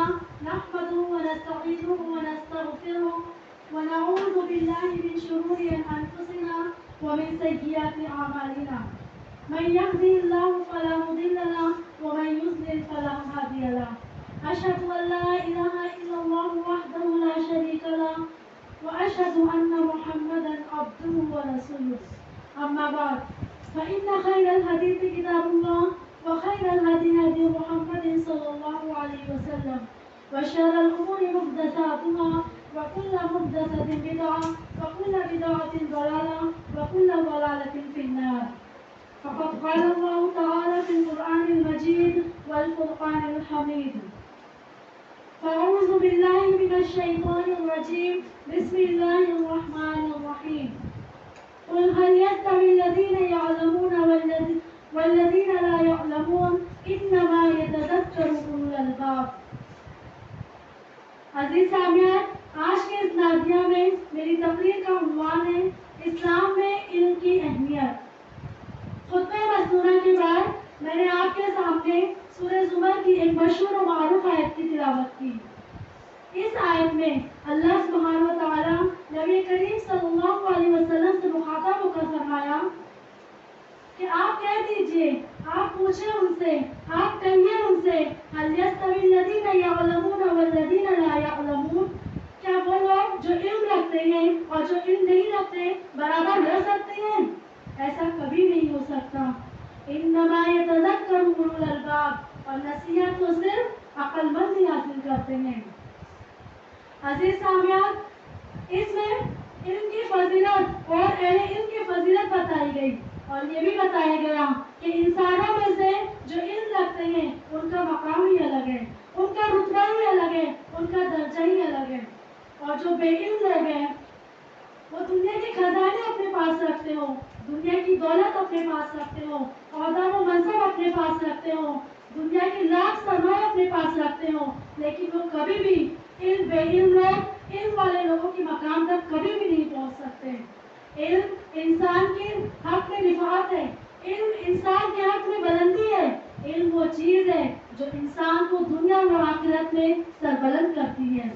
لله نحمده ونستعينه ونستغفره ونعوذ بالله من شرور أنفسنا ومن سيئات أعمالنا من يهده الله فلا مضل له ومن يضلل فلا هادي له أشهد أن لا إله إلا الله وحده لا شريك له وأشهد أن محمدا عبده ورسوله أما بعد فإن خير الحديث كتاب الله وخير الهدي هدي محمد صلى الله عليه وسلم وشر الأمور محدثاتها وكل محدثة بدعة وكل بدعة ضلالة وكل ضلالة في النار فقد قال الله تعالى في القرآن المجيد والفرقان الحميد فأعوذ بالله من الشيطان الرجيم بسم الله الرحمن الرحيم قل هل يستوي الذين يعلمون والذين لا يعلمون إنما يتذكر أولو الألباب. عزیز سامعین، آج کے اس نادیہ میں میری تقریر کا عنوان ہے اسلام میں علم کی اہمیت. خطبہ مسنونہ کے بعد میں نے آپ کے سامنے سورہ زمر کی ایک مشہور و معروف آیت کی تلاوت کی. اس آیت میں اللہ سبحانہ و تعالی نبی کریم صلی اللہ علیہ وسلم سے مخاطب ہو کر فرمایا کہ آپ کہہ دیجئے، آپ پوچھیں ان سے، آپ کہیے ان سے هل يستوي الذين يعلمون والذين لا يعلمون، کیا وہ لوگ جو علم رکھتے ہیں اور جو علم نہیں رکھتے برابر رہ سکتے ہیں؟ ایسا کبھی نہیں ہو سکتا. انما يتذكر اولو الالباب، اور نصیحت تو صرف عقل مند ہی حاصل کرتے ہیں. عزیز سامعین، اس میں علم کی فضیلت اور اہل علم کی فضیلت بتائی گئی اور یہ بھی بتایا گیا کہ انسانوں میں سے جو علم رکھتے ہیں ان کا مقام ہی الگ ہے، ان کا رتبہ ہی الگ ہے، ان کا درجہ ہی الگ ہے. اور جو بے علم لوگ ہیں وہ دنیا کے خزانے اپنے پاس رکھتے ہو، دنیا کی دولت اپنے پاس رکھتے ہو، عہدہ و منصب اپنے پاس رکھتے ہو، دنیا کی لاکھ سرمایہ اپنے پاس رکھتے ہو، لیکن وہ کبھی بھی بے علم لوگ علم والے لوگوں کے مقام تک کبھی بھی نہیں پہنچ سکتے. علم انسان کے حق میں رفعت ہے، علم انسان کے حق میں بلندی ہے. علم وہ چیز ہے جو انسان کو دنیا و آخرت میں سربلند کرتی ہے.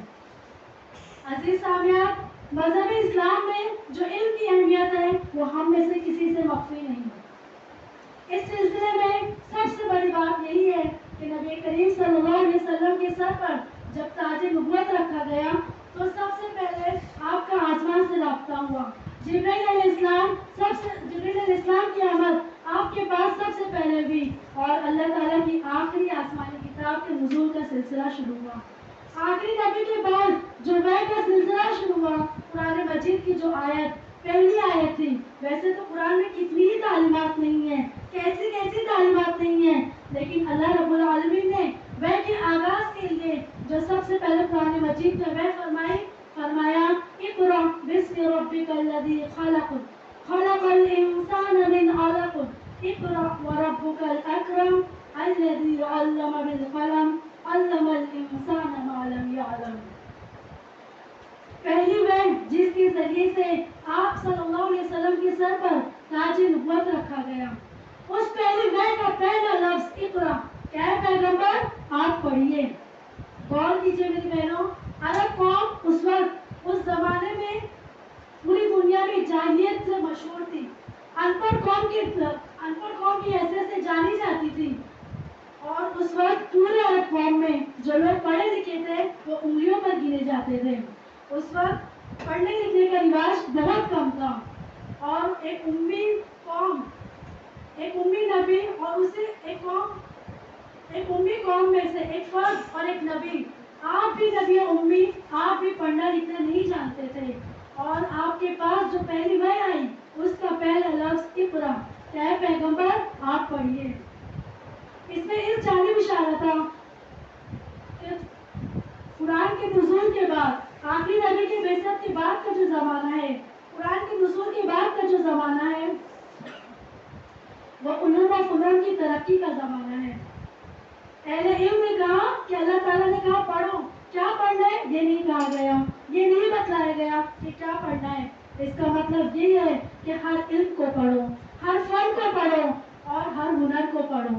عزیز سامعین، مذہب اسلام میں جو علم کی اہمیت ہے وہ ہم میں سے کسی سے مخفی نہیں ہے. اس سلسلے میں سب سے بڑی بات یہی ہے کہ نبی کریم صلی اللہ علیہ وسلم کے سر پر جب تاج نبوت رکھا گیا تو سب سے پہلے آپ کا آسمان سے رابطہ ہوا. جبرائیل علیہ السلام کی آمد آپ کے پاس سب سے پہلے ہوئی اور اللہ تعالیٰ کی آخری آسمانی کتاب کے نزول کا سلسلہ شروع ہوا. آخری نبی کے بعد جو وحی کا سلسلہ شروع ہوا، قرآن مجید کی جو آیت پہلی آیت تھی. ویسے تو قرآن میں کتنی ہی تعلیمات نہیں ہیں، کیسی تعلیمات نہیں ہیں، لیکن اللہ رب العالمین نے وحی کے آغاز کے لیے جو سب سے پہلے قرآن مجید میں وحی فرمایا اقرأ بسم ربک الذی خلق خلق الانسان من علق اقرأ وربک الاکرم الذی علم بالقلم علم الانسان ما لم یعلم. پہلی وحی جس کے ذریعے سے آپ صلی اللہ علیہ وسلم کے سر پر تاج نبوت رکھا گیا، اس پہلی وحی کا پہلا لفظ اقرأ. کیا ہے پیغمبر؟ آپ پڑھیے. غور کیجیے میری بہنوں، عرب قوم اس وقت اس زمانے میں پوری دنیا میں جاہلیت سے مشہور تھی. ان پڑھ قوم کی حیثیت سے جانی جاتی تھی. اور اس وقت پورے عرب قوم میں جو لوگ پڑھے لکھے تھے وہ انگلیوں پر گنے جاتے تھے. اس وقت پڑھنے لکھنے کا رواج بہت کم تھا اور ایک امی نبی اور اسے ایک امی قوم میں سے ایک فرد اور ایک نبی. آپ بھی نبی امی، آپ بھی پڑھنا لکھنا نہیں جانتے تھے اور آپ کے پاس جو پہلی وحی آئی اس کا پہلا لفظ اقرأ. کیا ہے پیغمبر؟ آپ پڑھیے. اس میں اس جانب اشارہ تھا کہ قرآن کے نزول کے بعد، آخری نبی کی بعثت کے بعد کا جو زمانہ ہے، قرآن کے نزول کے بعد کا جو زمانہ ہے وہ علوم و فنون کی ترقی کا زمانہ ہے. اہل علم نے کہا کہ اللہ تعالیٰ نے کہا پڑھو. کیا پڑھنا ہے یہ نہیں کہا گیا، یہ نہیں بتلایا گیا کہ کیا پڑھنا ہے. اس کا مطلب یہ ہے کہ ہر علم کو پڑھو، ہر فن کو پڑھو اور ہر ہنر کو پڑھو.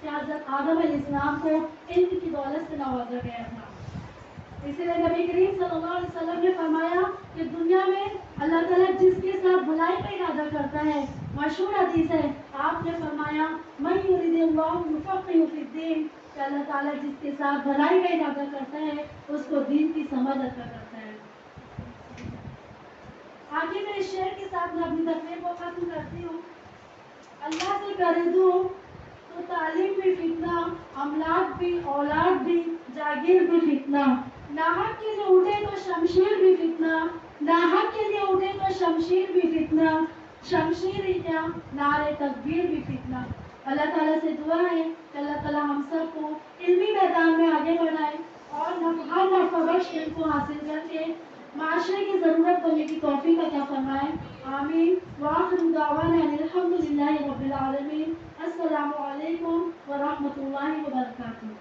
کہ حضرت آدم علیہ السلام کو علم کی دولت سے نوازا گیا تھا۔ اسی لیے نبی کریم صلی اللہ علیہ وسلم نے فرمایا کہ دنیا میں اللہ تعالیٰ جس کے ساتھ بھلائی کا ارادہ کرتا ہے، مشہور حدیث ہے، آپ نے فرمایا من یرید اللہ یفقہہ فی الدین، کہ اللہ تعالیٰ جس کے ساتھ بھلائی کا ارادہ کرتا ہے اس کو دین کی سمجھ عطا کرتا ہے۔ آگے میں اس شعر کے ساتھ میں اپنی تقریر کو ختم کرتی ہوں۔ اللہ سے کرے دوں تو تعلیم بھی فتنہ، املاک بھی، اولاد بھی، جاگیر بھی فتنہ، ناحق کے لیے اٹھے تو شمشیر بھی فتنہ، ناحق کے لیے اٹھے تو شمشیر بھی فتنہ، شمشیر ہی کیا نعرے تکبیر بھی فتنہ۔ اللہ تعالیٰ سے دعا ہے کہ اللہ تعالیٰ ہم سب کو علمی میدان میں آگے بڑھائے اور ہر نفع بخش علم کو حاصل کر کے معاشرے کی ضرورت بننے کی توفیق عطا فرمائے، آمین۔ وآخر دعوانا ان الحمد للہ رب العالمین۔ السلام علیکم ورحمۃ اللہ وبرکاتہ۔